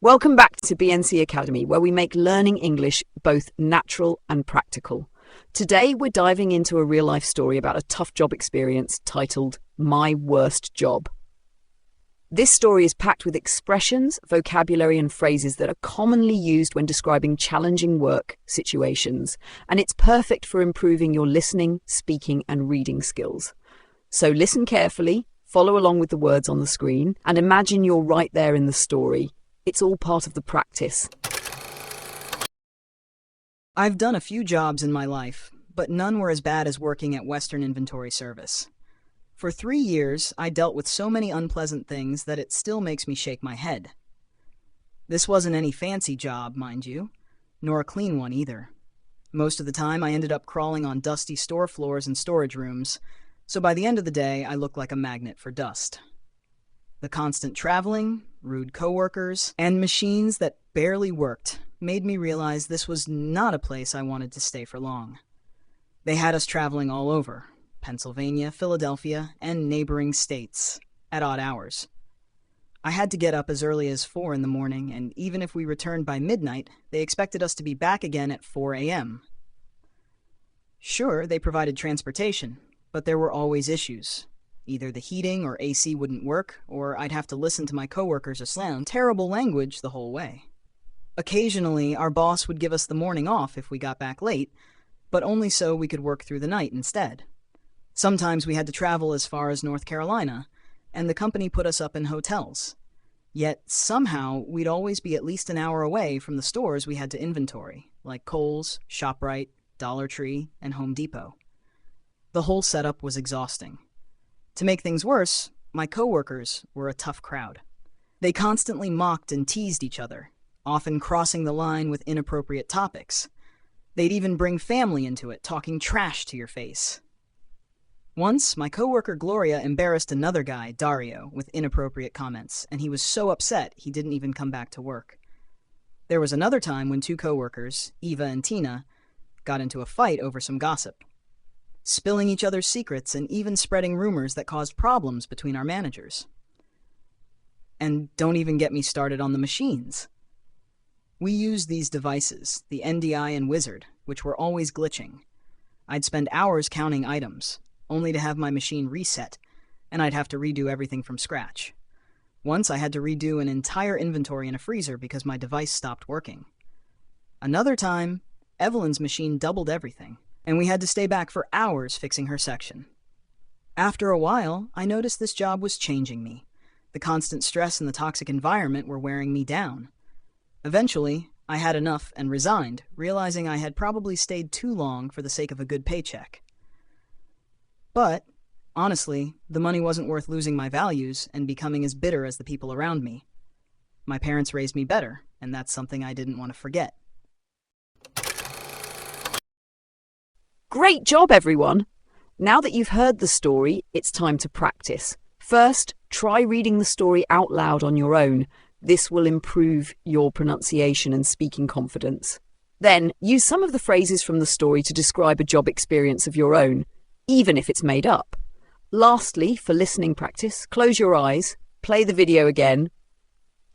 Welcome back to BNC Academy, where we make learning English both natural and practical. Today, we're diving into a real-life story about a tough job experience titled My Worst Job. This story is packed with expressions, vocabulary, and phrases that are commonly used when describing challenging work situations, and it's perfect for improving your listening, speaking, and reading skills. So listen carefully, follow along with the words on the screen, and imagine you're right there in the story. It's all part of the practice. I've done a few jobs in my life, but none were as bad as working at Western Inventory Service. For 3 years, I dealt with so many unpleasant things that it still makes me shake my head. This wasn't any fancy job, mind you, nor a clean one either. Most of the time, I ended up crawling on dusty store floors and storage rooms, so by the end of the day, I looked like a magnet for dust. The constant traveling, rude coworkers, and machines that barely worked made me realize this was not a place I wanted to stay for long. They had us traveling all over, Pennsylvania, Philadelphia, and neighboring states, at odd hours. I had to get up as early as 4 in the morning, and even if we returned by midnight, they expected us to be back again at 4 a.m. Sure, they provided transportation, but there were always issues. Either the heating or AC wouldn't work, or I'd have to listen to my coworkers slang terrible language the whole way. Occasionally, our boss would give us the morning off if we got back late, but only so we could work through the night instead. Sometimes we had to travel as far as North Carolina, and the company put us up in hotels. Yet, somehow, we'd always be at least an hour away from the stores we had to inventory, like Kohl's, ShopRite, Dollar Tree, and Home Depot. The whole setup was exhausting. To make things worse, my coworkers were a tough crowd. They constantly mocked and teased each other, often crossing the line with inappropriate topics. They'd even bring family into it, talking trash to your face. Once, my coworker Gloria embarrassed another guy, Dario, with inappropriate comments, and he was so upset he didn't even come back to work. There was another time when 2 coworkers, Eva and Tina, got into a fight over some gossip, spilling each other's secrets and even spreading rumors that caused problems between our managers. And don't even get me started on the machines. We used these devices, the NDI and Wizard, which were always glitching. I'd spend hours counting items, only to have my machine reset, and I'd have to redo everything from scratch. Once I had to redo an entire inventory in a freezer because my device stopped working. Another time, Evelyn's machine doubled everything, and we had to stay back for hours fixing her section. After a while, I noticed this job was changing me. The constant stress and the toxic environment were wearing me down. Eventually, I had enough and resigned, realizing I had probably stayed too long for the sake of a good paycheck. But, honestly, the money wasn't worth losing my values and becoming as bitter as the people around me. My parents raised me better, and that's something I didn't want to forget. Great job, everyone! Now that you've heard the story, it's time to practice. First, try reading the story out loud on your own. This will improve your pronunciation and speaking confidence. Then, use some of the phrases from the story to describe a job experience of your own, even if it's made up. Lastly, for listening practice, close your eyes, play the video again,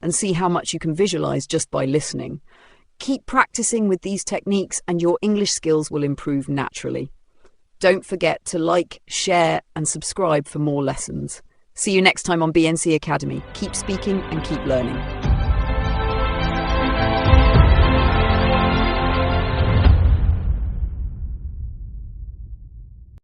and see how much you can visualize just by listening. Keep practicing with these techniques and your English skills will improve naturally. Don't forget to like, share, and subscribe for more lessons. See you next time on BNC Academy. Keep speaking and keep learning.